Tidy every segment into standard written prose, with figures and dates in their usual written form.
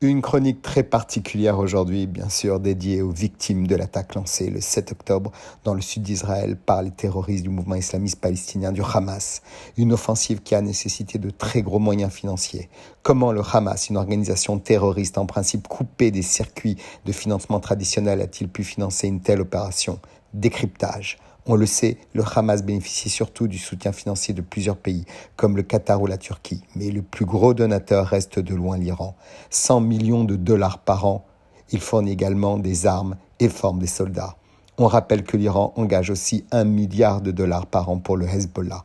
Une chronique très particulière aujourd'hui, bien sûr, dédiée aux victimes de l'attaque lancée le 7 octobre dans le sud d'Israël par les terroristes du mouvement islamiste palestinien du Hamas. Une offensive qui a nécessité de très gros moyens financiers. Comment le Hamas, une organisation terroriste en principe coupée des circuits de financement traditionnels, a-t-il pu financer une telle opération ? Décryptage. On le sait, le Hamas bénéficie surtout du soutien financier de plusieurs pays, comme le Qatar ou la Turquie. Mais le plus gros donateur reste de loin l'Iran. 100 millions de dollars par an. Il fournit également des armes et forme des soldats. On rappelle que l'Iran engage aussi 1 milliard de dollars par an pour le Hezbollah.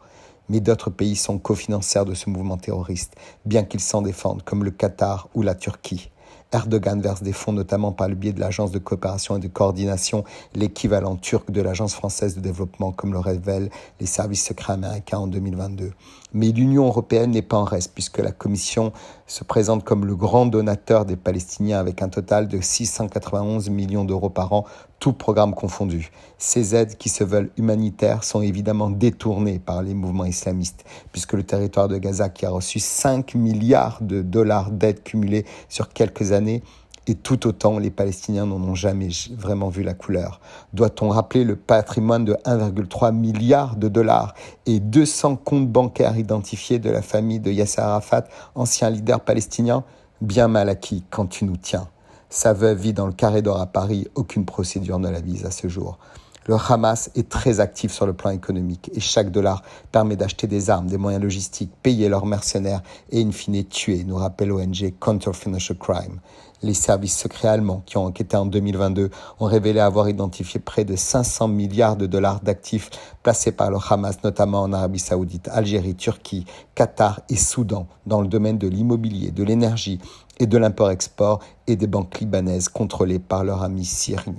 Mais d'autres pays sont cofinanceurs de ce mouvement terroriste, bien qu'ils s'en défendent, comme le Qatar ou la Turquie. Erdogan verse des fonds notamment par le biais de l'Agence de coopération et de coordination, l'équivalent turc de l'Agence française de développement, comme le révèlent les services secrets américains en 2022. Mais l'Union européenne n'est pas en reste, puisque la Commission se présente comme le grand donateur des Palestiniens avec un total de 691 millions d'euros par an, tout programme confondu. Ces aides qui se veulent humanitaires sont évidemment détournées par les mouvements islamistes, puisque le territoire de Gaza, qui a reçu 5 milliards de dollars d'aides cumulées sur quelques années, et tout autant, les Palestiniens n'en ont jamais vraiment vu la couleur. Doit-on rappeler le patrimoine de 1,3 milliard de dollars et 200 comptes bancaires identifiés de la famille de Yasser Arafat, ancien leader palestinien ? Bien mal acquis quand tu nous tiens. Sa veuve vit dans le Carré d'Or à Paris, aucune procédure ne la vise à ce jour. Le Hamas est très actif sur le plan économique et chaque dollar permet d'acheter des armes, des moyens logistiques, payer leurs mercenaires et in fine tuer, nous rappelle l'ONG Counter Financial Crime. Les services secrets allemands qui ont enquêté en 2022 ont révélé avoir identifié près de 500 milliards de dollars d'actifs placés par le Hamas, notamment en Arabie Saoudite, Algérie, Turquie, Qatar et Soudan, dans le domaine de l'immobilier, de l'énergie et de l'import-export et des banques libanaises contrôlées par leur ami Syrie.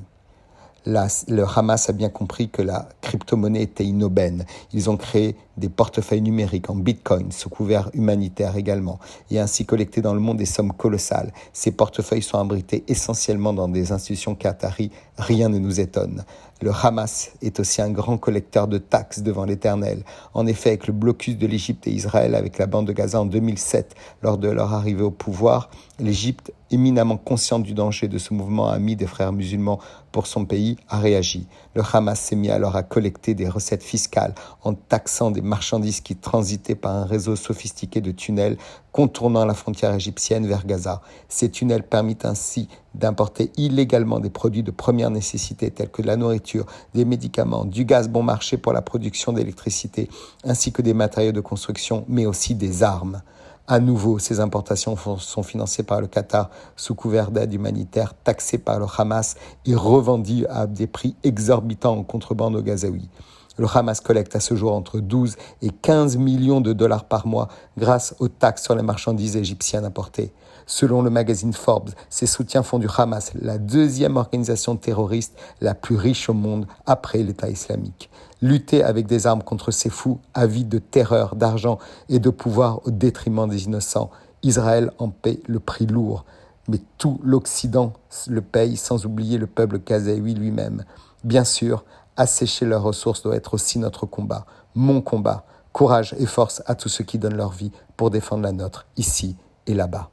Le Hamas a bien compris que la crypto-monnaie était une aubaine. Ils ont créé des portefeuilles numériques en bitcoin, sous couvert humanitaire également, et ainsi collecté dans le monde des sommes colossales. Ces portefeuilles sont abrités essentiellement dans des institutions qataries. Rien ne nous étonne. Le Hamas est aussi un grand collecteur de taxes devant l'Éternel. En effet, avec le blocus de l'Égypte et Israël avec la bande de Gaza en 2007, lors de leur arrivée au pouvoir, l'Égypte, éminemment consciente du danger de ce mouvement ami des frères musulmans pour son pays, a réagi. Le Hamas s'est mis alors à collecter des recettes fiscales en taxant des marchandises qui transitaient par un réseau sophistiqué de tunnels contournant la frontière égyptienne vers Gaza. Ces tunnels permettent ainsi d'importer illégalement des produits de première nécessité tels que de la nourriture, des médicaments, du gaz bon marché pour la production d'électricité, ainsi que des matériaux de construction, mais aussi des armes. À nouveau, ces importations sont financées par le Qatar sous couvert d'aide humanitaire, taxées par le Hamas et revendues à des prix exorbitants en contrebande aux Gazaouis. Le Hamas collecte à ce jour entre 12 et 15 millions de dollars par mois grâce aux taxes sur les marchandises égyptiennes importées. Selon le magazine Forbes, ces soutiens font du Hamas la deuxième organisation terroriste la plus riche au monde après l'État islamique. Lutter avec des armes contre ces fous, avides de terreur, d'argent et de pouvoir au détriment des innocents. Israël en paie le prix lourd. Mais tout l'Occident le paye, sans oublier le peuple gazaoui lui-même. Bien sûr, assécher leurs ressources doit être aussi notre combat, mon combat. Courage et force à tous ceux qui donnent leur vie pour défendre la nôtre, ici et là-bas.